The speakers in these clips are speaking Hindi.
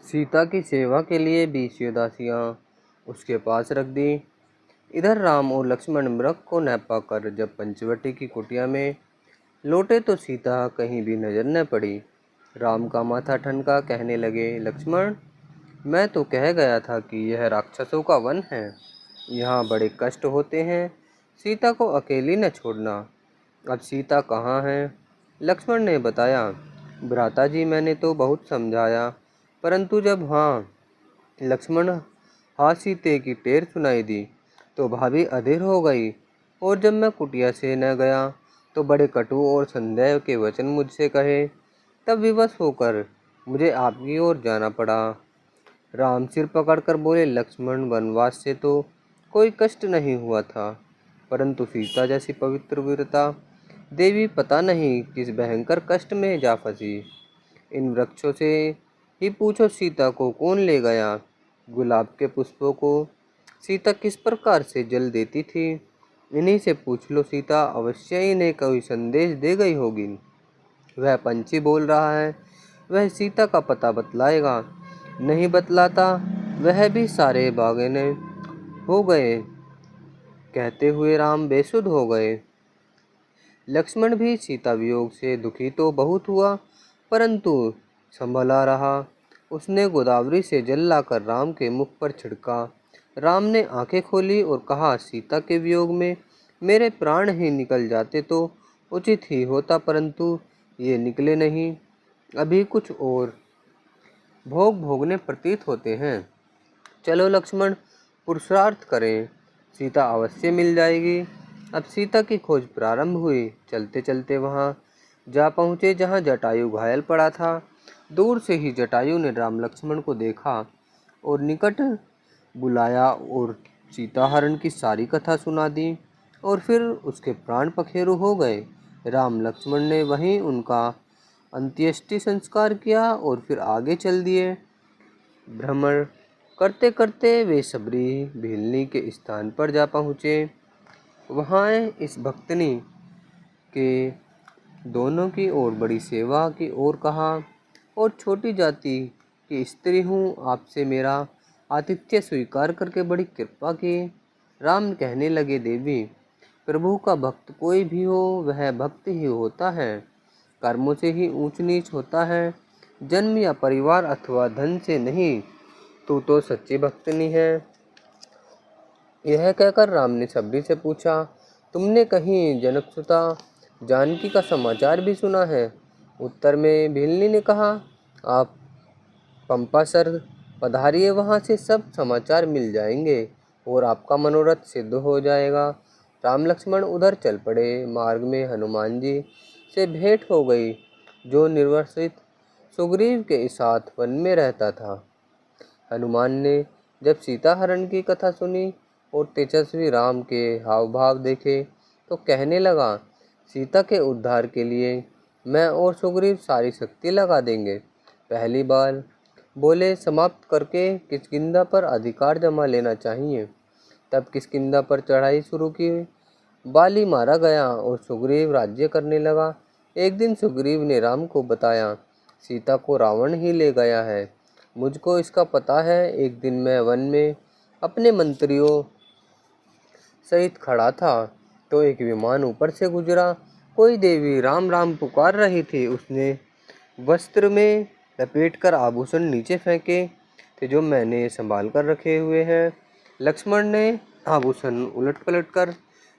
सीता की सेवा के लिए 20 दासियां उसके पास रख दी। इधर राम और लक्ष्मण मृग को न पाकर जब पंचवटी की कुटिया में लौटे तो सीता कहीं भी नजर न पड़ी। राम का माथा ठनका कहने लगे, लक्ष्मण, मैं तो कह गया था कि यह राक्षसों का वन है, यहाँ बड़े कष्ट होते हैं, सीता को अकेली न छोड़ना। अब सीता कहाँ है? लक्ष्मण ने बताया, भ्राता जी, मैंने तो बहुत समझाया, परंतु जब लक्ष्मण सीते की टेर सुनाई दी तो भाभी अधीर हो गई, और जब मैं कुटिया से न गया तो बड़े कटु और संदेह के वचन मुझसे कहे। तब विवश होकर मुझे आपकी ओर जाना पड़ा। राम सिर पकड़कर बोले, लक्ष्मण, वनवास से तो कोई कष्ट नहीं हुआ था, परंतु सीता जैसी पवित्र वीरता देवी पता नहीं किस भयंकर कष्ट में जा फंसी। इन वृक्षों से ही पूछो सीता को कौन ले गया, गुलाब के पुष्पों को सीता किस प्रकार से जल देती थी, इन्हीं से पूछ लो, सीता अवश्य इन्हें कोई संदेश दे गई होगी। वह पंछी बोल रहा है, वह सीता का पता बतलाएगा, नहीं बतलाता वह भी सारे बागेने हो गए। कहते हुए राम बेसुध हो गए। लक्ष्मण भी सीता वियोग से दुखी तो बहुत हुआ, परंतु संभला रहा। उसने गोदावरी से जल लाकर राम के मुख पर छिड़का। राम ने आंखें खोली और कहा, सीता के वियोग में मेरे प्राण ही निकल जाते तो उचित ही होता, परंतु ये निकले नहीं। अभी कुछ और भोग भोगने प्रतीत होते हैं। चलो लक्ष्मण, पुरुषार्थ करें, सीता अवश्य मिल जाएगी। अब सीता की खोज प्रारंभ हुई। चलते चलते वहां जा पहुँचे जहां जटायु घायल पड़ा था। दूर से ही जटायु ने राम लक्ष्मण को देखा और निकट बुलाया और सीता हरण की सारी कथा सुना दी, और फिर उसके प्राण पखेरु हो गए। राम लक्ष्मण ने वहीं उनका अंत्येष्टि संस्कार किया और फिर आगे चल दिए। भ्रमण करते करते वे सबरी भीलनी के स्थान पर जा पहुँचे। वहाँ इस भक्तनी के दोनों की ओर बड़ी सेवा की ओर कहा, और छोटी जाति की स्त्री हूँ, आपसे मेरा आतिथ्य स्वीकार करके बड़ी कृपा की। राम कहने लगे, देवी, प्रभु का भक्त कोई भी हो वह भक्त ही होता है, कर्मों से ही ऊंच नीच होता है, जन्म या परिवार अथवा धन से नहीं। तू तो सच्ची भक्तनी है। यह कहकर राम ने सबरी से पूछा, तुमने कहीं जनकसुता जानकी का समाचार भी सुना है? उत्तर में भीलनी ने कहा, आप पंपासर पधारिए, वहाँ से सब समाचार मिल जाएंगे और आपका मनोरथ सिद्ध हो जाएगा। राम लक्ष्मण उधर चल पड़े। मार्ग में हनुमान जी से भेंट हो गई, जो निर्वासित सुग्रीव के साथ वन में रहता था। हनुमान ने जब सीता हरण की कथा सुनी और तेजस्वी राम के हाव भाव देखे तो कहने लगा, सीता के उद्धार के लिए मैं और सुग्रीव सारी शक्ति लगा देंगे। पहली बार बोले समाप्त करके किष्किंधा पर अधिकार जमा लेना चाहिए। तब किष्किंधा पर चढ़ाई शुरू की। बाली मारा गया और सुग्रीव राज्य करने लगा। एक दिन सुग्रीव ने राम को बताया, सीता को रावण ही ले गया है, मुझको इसका पता है। एक दिन मैं वन में अपने मंत्रियों सहित खड़ा था तो एक विमान ऊपर से गुजरा। कोई देवी राम राम पुकार रही थी। उसने वस्त्र में लपेटकर आभूषण नीचे फेंके थे जो मैंने संभाल कर रखे हुए हैं। लक्ष्मण ने आभूषण उलट पलट कर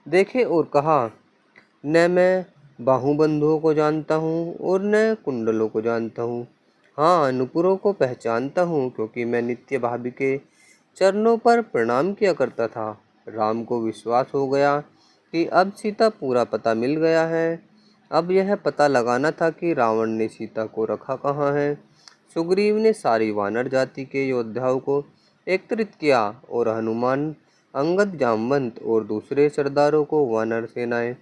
देखे और कहा, न मैं बाहुबंधुओं को जानता हूँ और न कुंडलों को जानता हूँ। हाँ, नुपुरों को पहचानता हूँ, क्योंकि मैं नित्य भाभी के चरणों पर प्रणाम किया करता था। राम को विश्वास हो गया कि अब सीता पूरा पता मिल गया है। अब यह पता लगाना था कि रावण ने सीता को रखा कहाँ है। सुग्रीव ने सारी वानर जाति के योद्धाओं को एकत्रित किया और हनुमान, अंगद, जामवंत और दूसरे सरदारों को वानर सेनाएं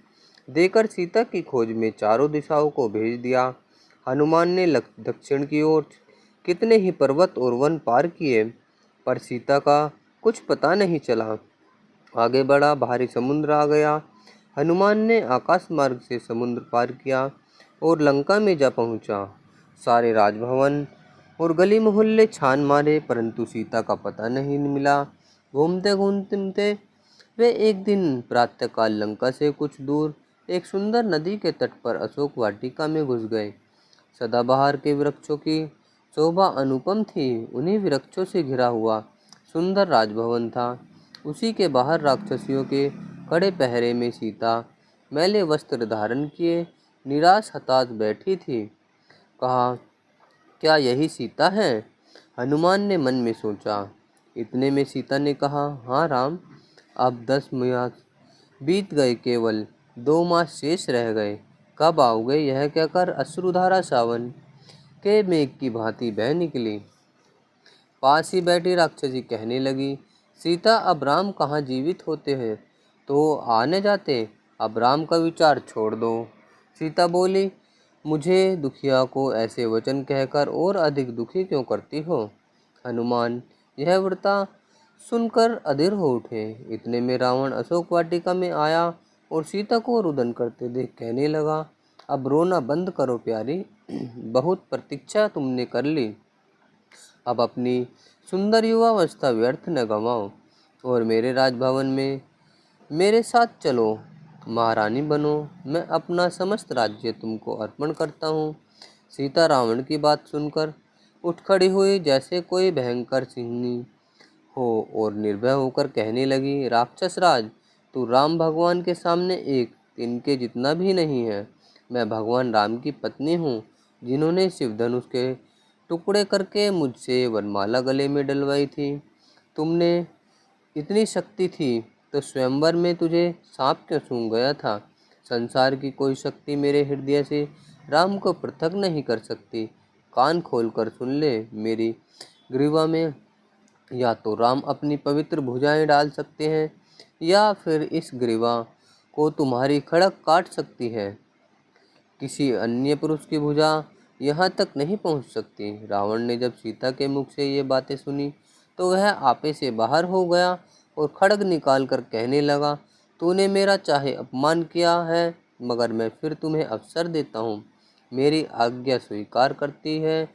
देकर सीता की खोज में चारों दिशाओं को भेज दिया। हनुमान ने दक्षिण की ओर कितने ही पर्वत और वन पार किए, पर सीता का कुछ पता नहीं चला। आगे बढ़ा, भारी समुद्र आ गया। हनुमान ने आकाश मार्ग से समुद्र पार किया और लंका में जा पहुंचा। सारे राजभवन और गली मोहल्ले छान मारे, परंतु सीता का पता नहीं मिला। घूमते घूमते वे एक दिन प्रातःकाल लंका से कुछ दूर एक सुंदर नदी के तट पर अशोक वाटिका में घुस गए। सदाबहार के वृक्षों की शोभा अनुपम थी। उन्हीं वृक्षों से घिरा हुआ सुंदर राजभवन था। उसी के बाहर राक्षसियों के कड़े पहरे में सीता मैले वस्त्र धारण किए निराश हताश बैठी थी। कहा, क्या यही सीता है? हनुमान ने मन में सोचा। इतने में सीता ने कहा, हाँ राम, अब 10 मास बीत गए, केवल 2 मास शेष रह गए। कब आओगे? यह कहकर अश्रुधारा सावन के मेघ की भांति बह निकली। पास ही बैठी राक्षसी कहने लगी, सीता, अब राम कहाँ जीवित होते हैं तो आने जाते, अब राम का विचार छोड़ दो। सीता बोली, मुझे दुखिया को ऐसे वचन कहकर और अधिक दुखी क्यों करती हो? हनुमान यह वृता सुनकर अधीर हो उठे। इतने में रावण अशोक वाटिका में आया और सीता को रुदन करते देख कहने लगा, अब रोना बंद करो प्यारी, बहुत प्रतीक्षा तुमने कर ली। अब अपनी सुंदर युवावस्था व्यर्थ न गंवाओ और मेरे राजभवन में मेरे साथ चलो, महारानी बनो। मैं अपना समस्त राज्य तुमको अर्पण करता हूँ। सीता रावण की बात सुनकर उठ खड़ी हुई जैसे कोई भयंकर सिंहनी हो और निर्भय होकर कहने लगी, राक्षस राज, तू राम भगवान के सामने एक तिनके जितना भी नहीं है। मैं भगवान राम की पत्नी हूँ, जिन्होंने शिवधनुष के टुकड़े करके मुझसे वनमाला गले में डलवाई थी। तुमने इतनी शक्ति थी तो स्वयंवर में तुझे सांप क्यों सूंघ गया था? संसार की कोई शक्ति मेरे हृदय से राम को पृथक नहीं कर सकती। कान खोलकर सुन ले, मेरी ग्रीवा में या तो राम अपनी पवित्र भुजाएं डाल सकते हैं या फिर इस ग्रीवा को तुम्हारी खड़क काट सकती है। किसी अन्य पुरुष की भुजा यहाँ तक नहीं पहुँच सकती। रावण ने जब सीता के मुख से ये बातें सुनी तो वह आपे से बाहर हो गया और खड्ग निकाल कर कहने लगा, तूने मेरा चाहे अपमान किया है, मगर मैं फिर तुम्हें अवसर देता हूँ। मेरी आज्ञा स्वीकार करती है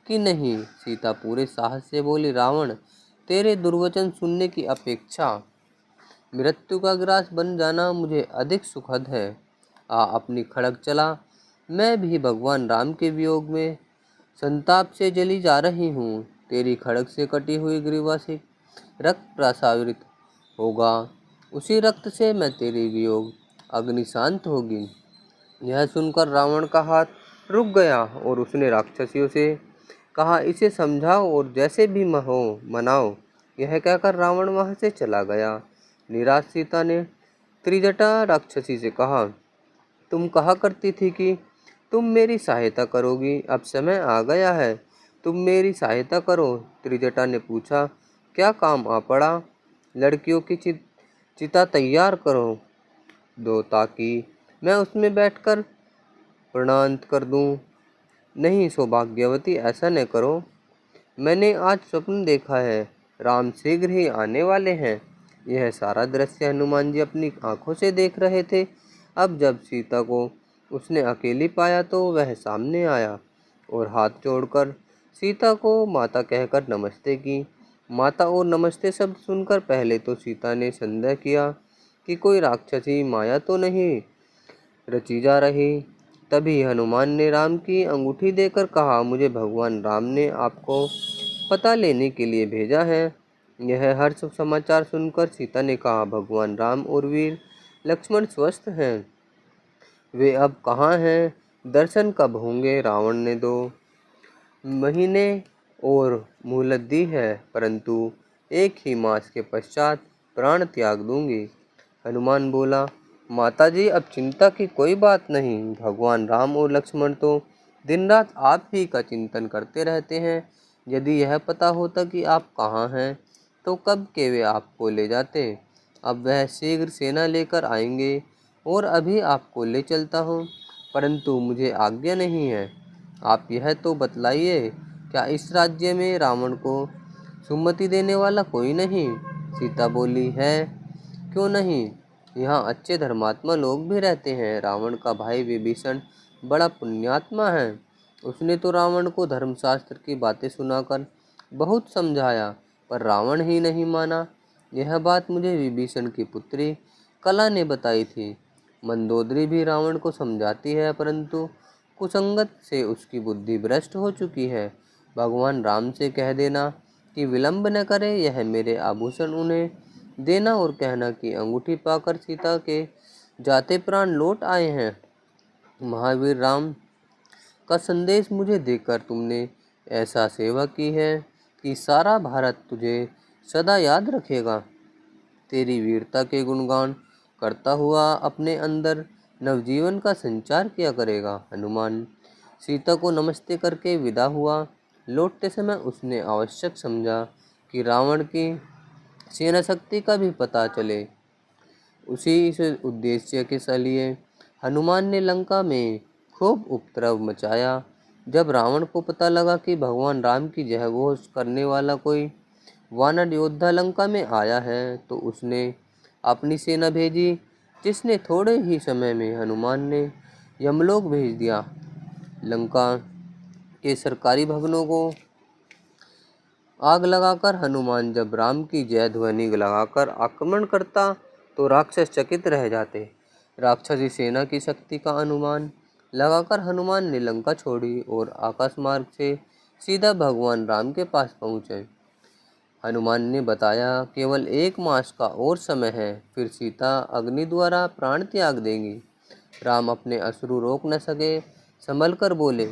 कि नहीं? सीता पूरे साहस से बोली, रावण, तेरे दुर्वचन सुनने की अपेक्षा मृत्यु का ग्रास बन जाना मुझे अधिक सुखद है। अपनी खड़ग चला। मैं भी भगवान राम के वियोग में संताप से जली जा रही हूँ। तेरी खड़ग से कटी हुई ग्रीवा से रक्त प्रसारित होगा, उसी रक्त से मैं तेरी वियोग अग्नि शांत होगी। यह सुनकर रावण का हाथ रुक गया और उसने राक्षसियों से कहा, इसे समझाओ और जैसे भी हो मनाओ। यह कहकर रावण वहां से चला गया। निराश सीता ने त्रिजटा राक्षसी से कहा, तुम कहा करती थी कि तुम मेरी सहायता करोगी, अब समय आ गया है, तुम मेरी सहायता करो। त्रिजटा ने पूछा, क्या काम आ पड़ा? लड़कियों की चिता तैयार करो दो ताकि मैं उसमें बैठकर प्रणांत कर दूं। नहीं सौभाग्यवती, ऐसा न करो। मैंने आज स्वप्न देखा है, राम शीघ्र ही आने वाले हैं। यह सारा दृश्य हनुमान जी अपनी आंखों से देख रहे थे। अब जब सीता को उसने अकेली पाया तो वह सामने आया और हाथ जोड़कर सीता को माता कहकर नमस्ते की। माता और नमस्ते शब्द सुनकर पहले तो सीता ने संदेह किया कि कोई राक्षसी माया तो नहीं रची जा रही। तभी हनुमान ने राम की अंगूठी देकर कहा, मुझे भगवान राम ने आपको पता लेने के लिए भेजा है। यह हर्ष समाचार सुनकर सीता ने कहा, भगवान राम और वीर लक्ष्मण स्वस्थ हैं। वे अब कहाँ हैं? दर्शन कब होंगे? रावण ने 2 महीने और मोहलत दी है, परंतु 1 ही मास के पश्चात प्राण त्याग दूंगी। हनुमान बोला, माताजी, अब चिंता की कोई बात नहीं। भगवान राम और लक्ष्मण तो दिन रात आप ही का चिंतन करते रहते हैं। यदि यह पता होता कि आप कहाँ हैं तो कब के वे आपको ले जाते। अब वह शीघ्र सेना लेकर आएंगे और अभी आपको ले चलता हूँ, परंतु मुझे आज्ञा नहीं है। आप यह तो बतलाइए, क्या इस राज्य में रावण को सुमति देने वाला कोई नहीं? सीता बोली, है क्यों नहीं, यहाँ अच्छे धर्मात्मा लोग भी रहते हैं। रावण का भाई विभीषण बड़ा पुण्यात्मा है, उसने तो रावण को धर्मशास्त्र की बातें सुनाकर बहुत समझाया, पर रावण ही नहीं माना। यह बात मुझे विभीषण की पुत्री कला ने बताई थी। मंदोदरी भी रावण को समझाती है, परंतु कुसंगत से उसकी बुद्धि भ्रष्ट हो चुकी है। भगवान राम से कह देना कि विलंब न करे, यह मेरे आभूषण उन्हें देना और कहना कि अंगूठी पाकर सीता के जाते प्राण लौट आए हैं। महावीर राम का संदेश मुझे देकर तुमने ऐसा सेवा की है कि सारा भारत तुझे सदा याद रखेगा। तेरी वीरता के गुणगान करता हुआ अपने अंदर नवजीवन का संचार किया करेगा। हनुमान सीता को नमस्ते करके विदा हुआ। लौटते समय उसने आवश्यक समझा कि रावण की सेना शक्ति का भी पता चले। उसी इस उद्देश्य के लिए हनुमान ने लंका में खूब उपद्रव मचाया। जब रावण को पता लगा कि भगवान राम की जय घोष करने वाला कोई वानर योद्धा लंका में आया है, तो उसने अपनी सेना भेजी, जिसने थोड़े ही समय में हनुमान ने यमलोक भेज दिया। लंका के सरकारी भवनों को आग लगाकर हनुमान जब राम की जय ध्वनि लगाकर आक्रमण करता, तो राक्षस चकित रह जाते। राक्षसी सेना की शक्ति का अनुमान लगाकर हनुमान ने लंका छोड़ी और आकाश मार्ग से सीधा भगवान राम के पास पहुँचे। हनुमान ने बताया, केवल 1 मास का और समय है, फिर सीता अग्नि द्वारा प्राण त्याग देंगी। राम अपने अश्रु रोक न सके, संभल कर बोले,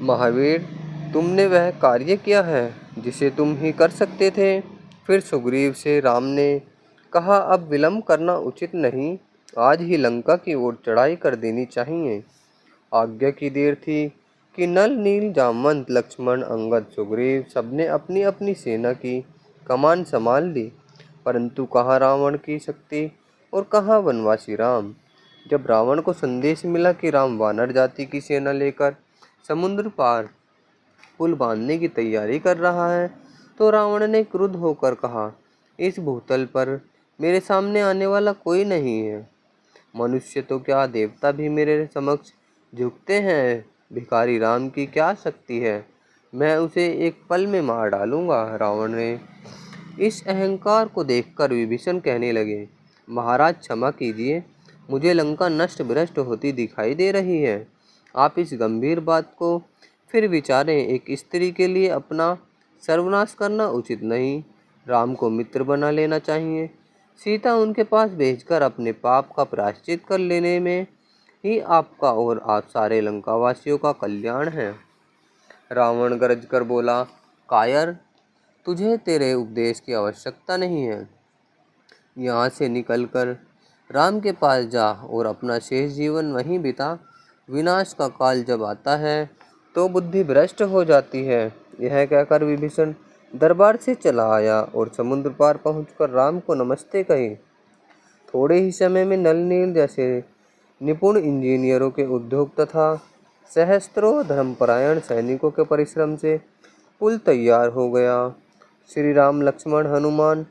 महावीर, तुमने वह कार्य किया है जिसे तुम ही कर सकते थे। फिर सुग्रीव से राम ने कहा, अब विलंब करना उचित नहीं, आज ही लंका की ओर चढ़ाई कर देनी चाहिए। आज्ञा की देर थी कि नल, नील, जामवंत, लक्ष्मण, अंगद, सुग्रीव सबने अपनी अपनी सेना की कमान संभाल ली, परंतु कहाँ रावण की शक्ति और कहाँ वनवासी राम। जब रावण को संदेश मिला कि राम वानर जाति की सेना लेकर समुद्र पार पुल बांधने की तैयारी कर रहा है, तो रावण ने क्रुद्ध होकर कहा, इस भूतल पर मेरे सामने आने वाला कोई नहीं है। मनुष्य तो क्या, देवता भी मेरे समक्ष झुकते हैं। भिखारी राम की क्या शक्ति है, मैं उसे एक पल में मार डालूंगा। रावण ने इस अहंकार को देखकर विभीषण कहने लगे, महाराज क्षमा कीजिए, मुझे लंका नष्ट भ्रष्ट होती दिखाई दे रही है। आप इस गंभीर बात को फिर विचारें। एक स्त्री के लिए अपना सर्वनाश करना उचित नहीं, राम को मित्र बना लेना चाहिए। सीता उनके पास भेजकर अपने पाप का प्रायश्चित कर लेने में ही आपका और आप सारे लंकावासियों का कल्याण है। रावण गरज कर बोला, कायर, तुझे तेरे उपदेश की आवश्यकता नहीं है। यहाँ से निकलकर राम के पास जा और अपना शेष जीवन वहीं बिता। विनाश का काल जब आता है तो बुद्धि भ्रष्ट हो जाती है। यह कहकर विभीषण दरबार से चला आया और समुद्र पार पहुंचकर राम को नमस्ते कही। थोड़े ही समय में नल, नील जैसे निपुण इंजीनियरों के उद्योग तथा सहस्त्रों धर्मपरायण सैनिकों के परिश्रम से पुल तैयार हो गया। श्री राम, लक्ष्मण, हनुमान,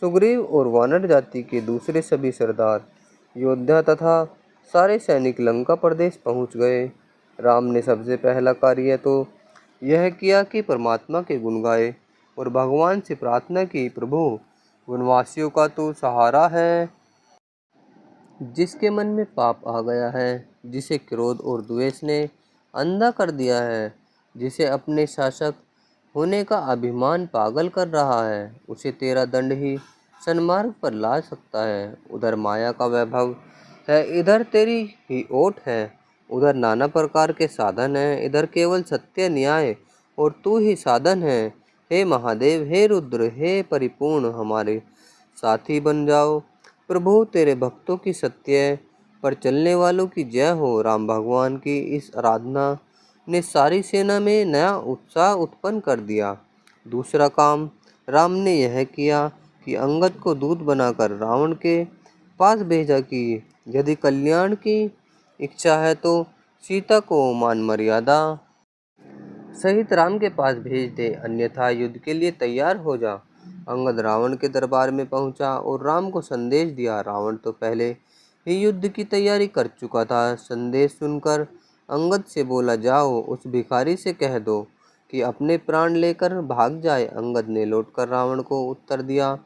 सुग्रीव और वानर जाति के दूसरे सभी सरदार, योद्धा तथा सारे सैनिक लंका प्रदेश पहुंच गए। राम ने सबसे पहला कार्य तो यह किया कि परमात्मा के गुण गाए और भगवान से प्रार्थना की, प्रभु, वनवासियों का तो सहारा है, जिसके मन में पाप आ गया है, जिसे क्रोध और द्वेष ने अंधा कर दिया है, जिसे अपने शासक होने का अभिमान पागल कर रहा है, उसे तेरा दंड ही सन्मार्ग पर ला सकता है। उधर माया का वैभव है, इधर तेरी ही ओट है। उधर नाना प्रकार के साधन हैं, इधर केवल सत्य न्याय और तू ही साधन है। हे महादेव, हे रुद्र, हे परिपूर्ण, हमारे साथी बन जाओ। प्रभु, तेरे भक्तों की सत्य पर चलने वालों की जय हो। राम भगवान की इस आराधना ने सारी सेना में नया उत्साह उत्पन्न कर दिया। दूसरा काम राम ने यह किया कि अंगद को दूत बनाकर रावण के पास भेजा कि यदि कल्याण की इच्छा है तो सीता को मान मर्यादा सहित राम के पास भेज दे, अन्यथा युद्ध के लिए तैयार हो जा। अंगद रावण के दरबार में पहुंचा और राम को संदेश दिया। रावण तो पहले ही युद्ध की तैयारी कर चुका था। संदेश सुनकर अंगद से बोला, जाओ उस भिखारी से कह दो कि अपने प्राण लेकर भाग जाए। अंगद ने लौटकर रावण को उत्तर दिया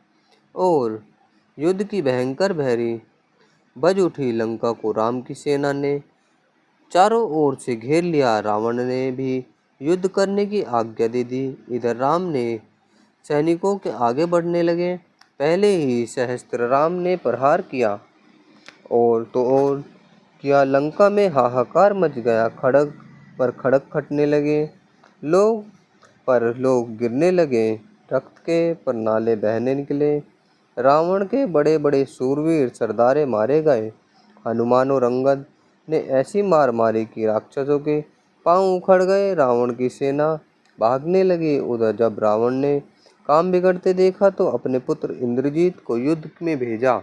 और युद्ध की भयंकर भैरी बज उठी। लंका को राम की सेना ने चारों ओर से घेर लिया। रावण ने भी युद्ध करने की आज्ञा दे दी। इधर राम ने सैनिकों के आगे बढ़ने लगे। पहले ही सहस्त्र राम ने प्रहार किया और तो और किया। लंका में हाहाकार मच गया। खड़ग पर खड़ग फटने लगे, लोग पर लोग गिरने लगे, रक्त के पर नाले बहने निकले। रावण के बड़े बड़े सूरवीर सरदारे मारे गए। हनुमान और अंगद ने ऐसी मार मारी कि राक्षसों के पांव उखड़ गए। रावण की सेना भागने लगी। उधर जब रावण ने काम बिगड़ते देखा तो अपने पुत्र इंद्रजीत को युद्ध में भेजा।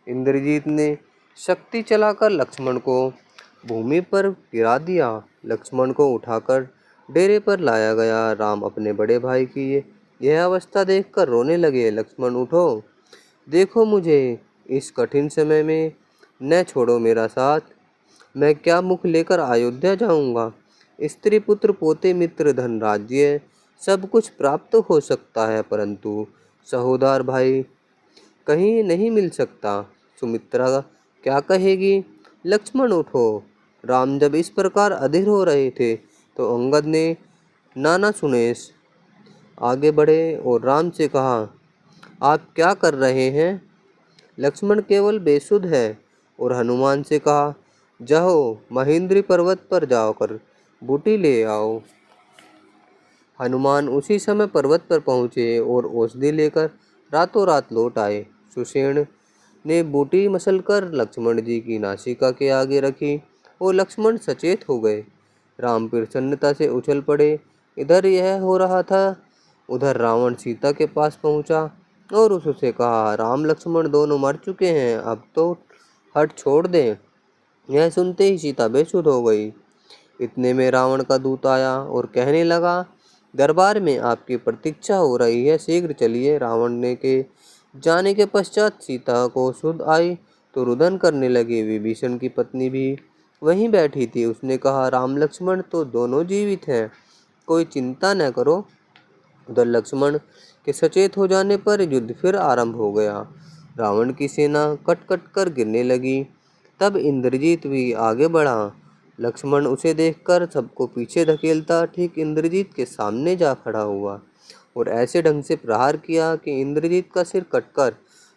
इंद्रजीत ने शक्ति चलाकर लक्ष्मण को भूमि पर गिरा दिया। लक्ष्मण को उठाकर डेरे पर लाया गया। राम अपने बड़े भाई की यह अवस्था देखकर रोने लगे। लक्ष्मण, उठो, देखो मुझे इस कठिन समय में, न छोड़ो मेरा साथ। मैं क्या मुख लेकर अयोध्या जाऊंगा। स्त्री पुत्र पोते मित्र धन राज्य सब कुछ प्राप्त हो सकता है, परंतु सहोदर भाई कहीं नहीं मिल सकता। सुमित्रा क्या कहेगी। लक्ष्मण, उठो। राम जब इस प्रकार अधीर हो रहे थे तो अंगद ने नाना सुनेश आगे बढ़े और राम से कहा, आप क्या कर रहे हैं। लक्ष्मण केवल बेसुध है। और हनुमान से कहा, जाओ महेंद्री पर्वत पर जाकर बूटी ले आओ। हनुमान उसी समय पर्वत पर पहुँचे और औषधि लेकर रातों रात लौट आए। सुषेण ने बूटी मसलकर लक्ष्मण जी की नासिका के आगे रखी और लक्ष्मण सचेत हो गए। राम प्रसन्नता से उछल पड़े। इधर यह हो रहा था, उधर रावण सीता के पास पहुंचा और उससे कहा, राम लक्ष्मण दोनों मर चुके हैं, अब तो हट छोड़ दें। यह सुनते ही सीता बेसुध हो गई। इतने में रावण का दूत आया और कहने लगा, दरबार में आपकी प्रतीक्षा हो रही है, शीघ्र चलिए। रावण ने के जाने के पश्चात सीता को सुध आई तो रुदन करने लगी। विभीषण की पत्नी भी वहीं बैठी थी। उसने कहा, राम लक्ष्मण तो दोनों जीवित हैं, कोई चिंता न करो। उधर लक्ष्मण के सचेत हो जाने पर युद्ध फिर आरंभ हो गया। रावण की सेना कट कट कर गिरने लगी। तब इंद्रजीत भी आगे बढ़ा। लक्ष्मण उसे देखकर सबको पीछे धकेलता ठीक इंद्रजीत के सामने जा खड़ा हुआ और ऐसे ढंग से प्रहार किया कि इंद्रजीत का सिर कटकर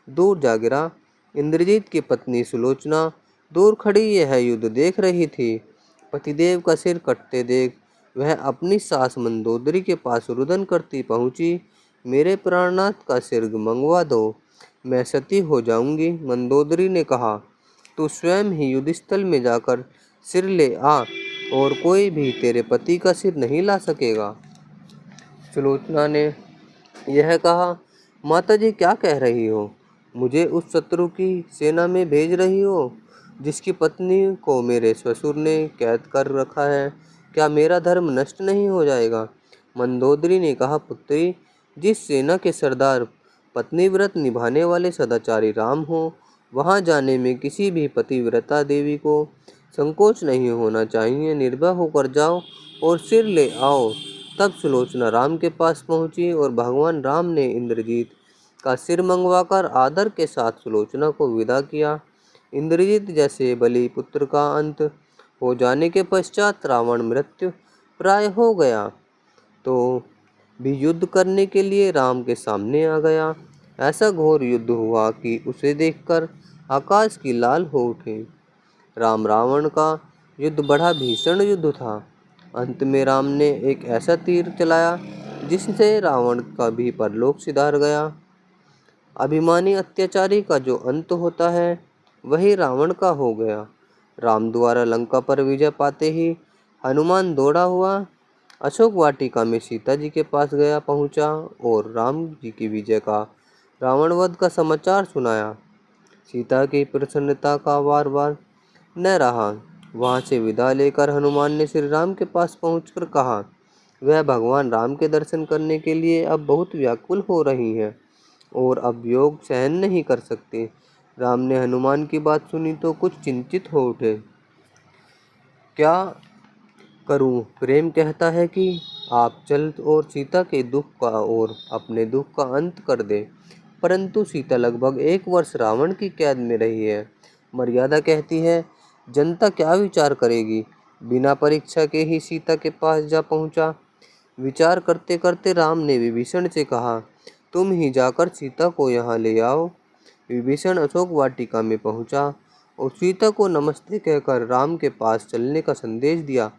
दूर जा गिरा। इंद्रजीत की पत्नी सुलोचना दूर खड़ी यह युद्ध देख रही थी। पतिदेव का सिर कटते देख वह अपनी सास मंदोदरी के पास रुदन करती पहुंची, मेरे प्राणनाथ का सिर मंगवा दो, मैं सती हो जाऊंगी। मंदोदरी ने कहा, तू स्वयं ही युद्धस्थल में जाकर सिर ले आ और कोई भी तेरे पति का सिर नहीं ला सकेगा। सुलोचना ने यह कहा, माताजी क्या कह रही हो, मुझे उस शत्रु की सेना में भेज रही हो जिसकी पत्नी को मेरे ससुर ने कैद कर रखा है। क्या मेरा धर्म नष्ट नहीं हो जाएगा। मंदोदरी ने कहा, पुत्री, जिस सेना के सरदार पत्नी व्रत निभाने वाले सदाचारी राम हो, वहां जाने में किसी भी पतिव्रता देवी को संकोच नहीं होना चाहिए। निर्भय होकर जाओ और सिर ले आओ। तब सुलोचना राम के पास पहुंची और भगवान राम ने इंद्रजीत का सिर मंगवाकर आदर के साथ सुलोचना को विदा किया। इंद्रजीत जैसे बलि पुत्र का अंत हो जाने के पश्चात रावण मृत्यु प्राय हो गया तो भी युद्ध करने के लिए राम के सामने आ गया। ऐसा घोर युद्ध हुआ कि उसे देखकर आकाश की लाल हो उठे। राम रावण का युद्ध बड़ा भीषण युद्ध था। अंत में राम ने एक ऐसा तीर चलाया जिससे रावण का भी परलोक सिधार गया। अभिमानी अत्याचारी का जो अंत होता है वही रावण का हो गया। राम द्वारा लंका पर विजय पाते ही हनुमान दौड़ा हुआ अशोक वाटिका में सीता जी के पास गया पहुंचा और राम जी की विजय का रावण वध का समाचार सुनाया। सीता की प्रसन्नता का बार बार न रहा। वहां से विदा लेकर हनुमान ने श्री राम के पास पहुंचकर कहा, वह भगवान राम के दर्शन करने के लिए अब बहुत व्याकुल हो रही हैं और अब योग सहन नहीं कर सकते। राम ने हनुमान की बात सुनी तो कुछ चिंतित हो उठे। क्या करूं प्रेम कहता है कि आप चल और सीता के दुख का और अपने दुख का अंत कर दे। परंतु सीता लगभग 1 वर्ष रावण की कैद में रही है। मर्यादा कहती है जनता क्या विचार करेगी। बिना परीक्षा के ही सीता के पास जा पहुंचा। विचार करते करते राम ने विभीषण से कहा, तुम ही जाकर सीता को यहाँ ले आओ। विभीषण अशोक वाटिका में पहुंचा और सीता को नमस्ते कहकर राम के पास चलने का संदेश दिया।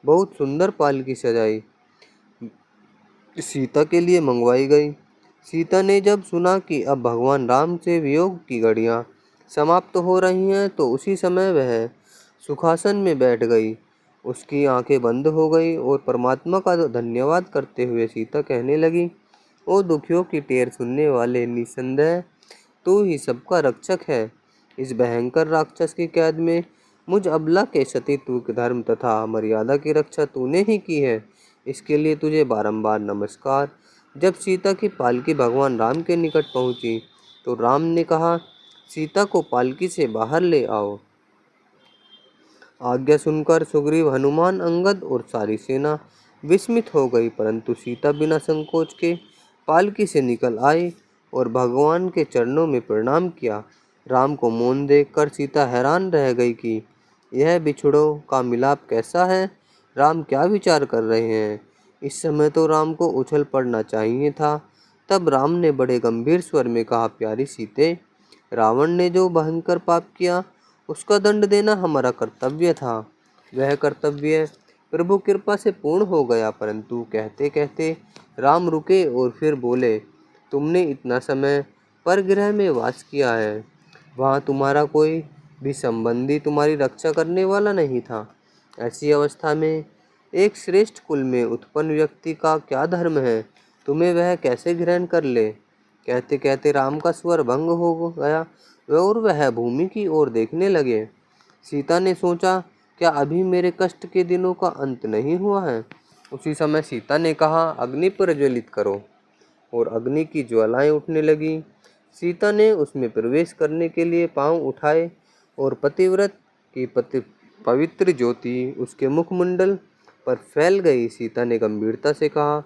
बहुत सुंदर पालकी सजाई सीता के लिए मंगवाई गई। सीता ने जब सुना कि अब भगवान राम से वियोग की घड़ियां समाप्त हो रही हैं तो उसी समय वह सुखासन में बैठ गई। उसकी आंखें बंद हो गई और परमात्मा का धन्यवाद करते हुए सीता कहने लगी, ओ दुखियों की टेर सुनने वाले, निसंदेह तू ही सबका रक्षक है। इस भयंकर राक्षस की कैद में मुझ अबला के सतीत्व के धर्म तथा मर्यादा की रक्षा तूने ही की है। इसके लिए तुझे बारंबार नमस्कार। जब सीता की पालकी भगवान राम के निकट पहुंची तो राम ने कहा, सीता को पालकी से बाहर ले आओ। आज्ञा सुनकर सुग्रीव, हनुमान, अंगद और सारी सेना विस्मित हो गई, परंतु सीता बिना संकोच के पालकी से निकल आई और भगवान के चरणों में प्रणाम किया। राम को मौन देखकर सीता हैरान रह गई कि यह बिछड़ों का मिलाप कैसा है। राम क्या विचार कर रहे हैं। इस समय तो राम को उछल पड़ना चाहिए था। तब राम ने बड़े गंभीर स्वर में कहा, प्यारी सीते, रावण ने जो भयंकर पाप किया उसका दंड देना हमारा कर्तव्य था। वह कर्तव्य प्रभु कृपा से पूर्ण हो गया। परंतु कहते कहते राम रुके और फिर बोले, तुमने इतना समय परगृह में वास किया है, वहाँ तुम्हारा कोई भी संबंधी तुम्हारी रक्षा करने वाला नहीं था। ऐसी अवस्था में एक श्रेष्ठ कुल में उत्पन्न व्यक्ति का क्या धर्म है, तुम्हें वह कैसे ग्रहण कर ले। कहते कहते राम का स्वर भंग हो गया और वह भूमि की ओर देखने लगे। सीता ने सोचा, क्या अभी मेरे कष्ट के दिनों का अंत नहीं हुआ है। उसी समय सीता ने कहा, अग्नि प्रज्वलित करो, और अग्नि की ज्वालाएं उठने लगी। सीता ने उसमें प्रवेश करने के लिए पांव उठाए और पतिव्रत की पवित्र ज्योति उसके मुखमंडल पर फैल गई। सीता ने गंभीरता से कहा,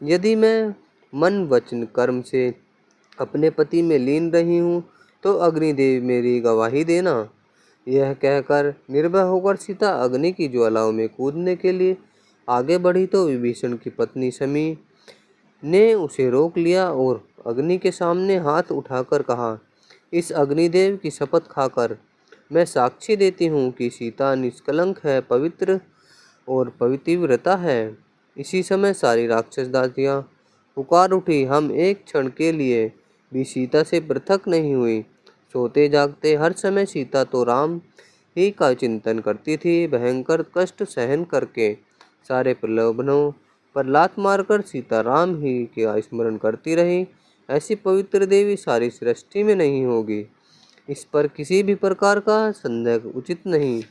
यदि मैं मन वचन कर्म से अपने पति में लीन रही हूँ तो अग्निदेव मेरी गवाही देना। यह कहकर निर्भय होकर सीता अग्नि की ज्वालाओं में कूदने के लिए आगे बढ़ी तो विभीषण की पत्नी शमी ने उसे रोक लिया और अग्नि के सामने हाथ उठाकर कहा, इस अग्निदेव की शपथ खाकर मैं साक्षी देती हूँ कि सीता निष्कलंक है, पवित्र और पवित्रव्रता है। इसी समय सारी राक्षस दासियाँ पुकार उठी, हम एक क्षण के लिए भी सीता से पृथक नहीं हुई। सोते जागते हर समय सीता तो राम ही का चिंतन करती थी। भयंकर कष्ट सहन करके सारे प्रलोभनों पर लात मारकर सीता राम ही का स्मरण करती रही। ऐसी पवित्र देवी सारी सृष्टि में नहीं होगी। इस पर किसी भी प्रकार का संदेह उचित नहीं।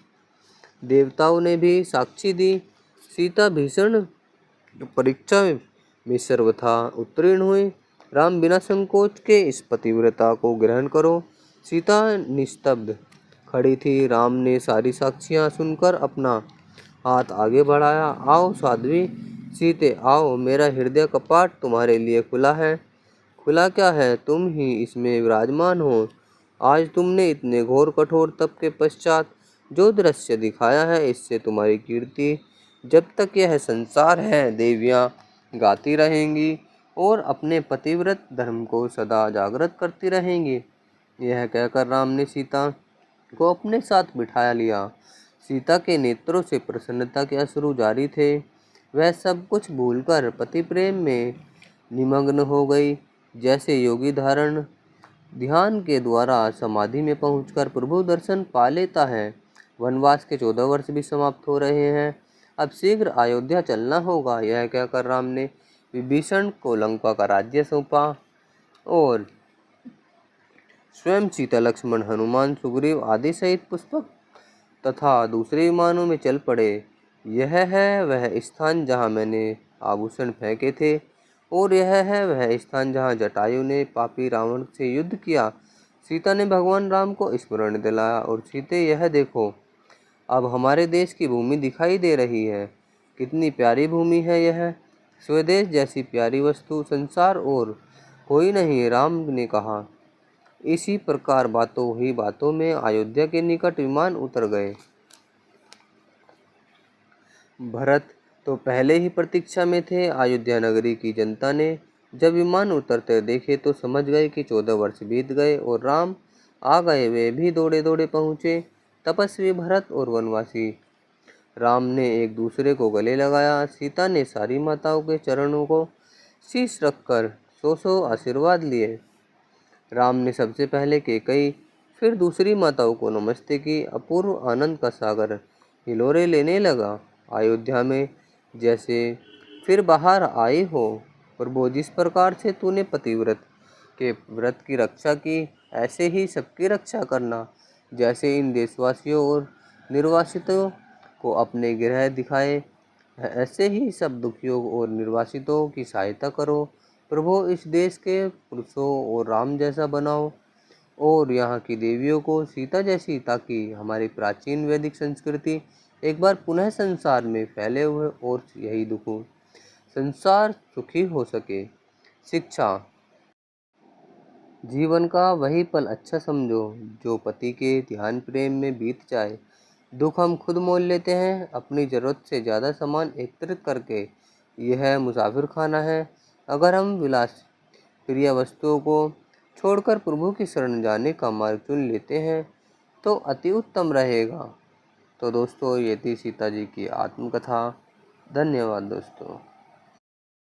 देवताओं ने भी साक्षी दी। सीता भीषण परीक्षा में सर्वथा उत्तीर्ण हुई। राम बिना संकोच के इस पतिव्रता को ग्रहण करो। सीता निस्तब्ध खड़ी थी। राम ने सारी साक्षियां सुनकर अपना हाथ आगे बढ़ाया, आओ साध्वी सीते आओ, मेरा हृदय कपाट तुम्हारे लिए खुला है। खुला क्या है, तुम ही इसमें विराजमान हो। आज तुमने इतने घोर कठोर तप के पश्चात जो दृश्य दिखाया है, इससे तुम्हारी कीर्ति जब तक यह संसार है देवियां गाती रहेंगी और अपने पतिव्रत धर्म को सदा जागृत करती रहेंगी। यह कहकर राम ने सीता को अपने साथ बिठा लिया। सीता के नेत्रों से प्रसन्नता के अश्रु जारी थे। वह सब कुछ भूलकर पति प्रेम में निमग्न हो गई। जैसे योगी धारण ध्यान के द्वारा समाधि में पहुंचकर प्रभु दर्शन पा लेता है। वनवास के 14 वर्ष भी समाप्त हो रहे हैं। अब शीघ्र अयोध्या चलना होगा। यह कहकर राम ने विभीषण को लंका का राज्य सौंपा और स्वयं सीता, लक्ष्मण, हनुमान, सुग्रीव आदि सहित पुष्पक तथा दूसरे विमानों में चल पड़े। यह है वह स्थान जहाँ मैंने आभूषण फेंके थे और यह है वह स्थान जहाँ जटायु ने पापी रावण से युद्ध किया। सीता ने भगवान राम को स्मरण दिलाया और सीते यह देखो, अब हमारे देश की भूमि दिखाई दे रही है। कितनी प्यारी भूमि है यह, स्वदेश जैसी प्यारी वस्तु संसार और कोई नहीं, राम ने कहा। इसी प्रकार बातों ही बातों में अयोध्या के निकट विमान उतर गए। भरत तो पहले ही प्रतीक्षा में थे। अयोध्या नगरी की जनता ने जब विमान उतरते देखे तो समझ गए कि 14 वर्ष बीत गए और राम आ गए। वे भी दौड़े दौड़े पहुँचे। तपस्वी भरत और वनवासी राम ने एक दूसरे को गले लगाया। सीता ने सारी माताओं के चरणों को शीश रखकर 100 आशीर्वाद लिए। राम ने सबसे पहले कैकेयी, फिर दूसरी माताओं को नमस्ते की। अपूर्व आनंद का सागर हिलोरे लेने लगा। अयोध्या में जैसे फिर बाहर आए हो प्रभु, जिस प्रकार से तूने पतिव्रत के व्रत की रक्षा की, ऐसे ही सबकी रक्षा करना। जैसे इन देशवासियों और निर्वासितों को अपने गृह दिखाए, ऐसे ही सब दुखियों और निर्वासितों की सहायता करो। प्रभु, इस देश के पुरुषों और राम जैसा बनाओ और यहाँ की देवियों को सीता जैसी, ताकि हमारी प्राचीन वैदिक संस्कृति एक बार पुनः संसार में फैले हुए और यही दुखों संसार सुखी हो सके। शिक्षा। जीवन का वही पल अच्छा समझो जो पति के ध्यान प्रेम में बीत जाए। दुख हम खुद मोल लेते हैं अपनी ज़रूरत से ज़्यादा सामान एकत्रित करके। यह मुसाफिर खाना है। अगर हम विलास प्रिय वस्तुओं को छोड़कर प्रभु की शरण जाने का मार्ग चुन लेते हैं तो अति उत्तम रहेगा। तो दोस्तों, ये थी सीता जी की आत्मकथा। धन्यवाद दोस्तों।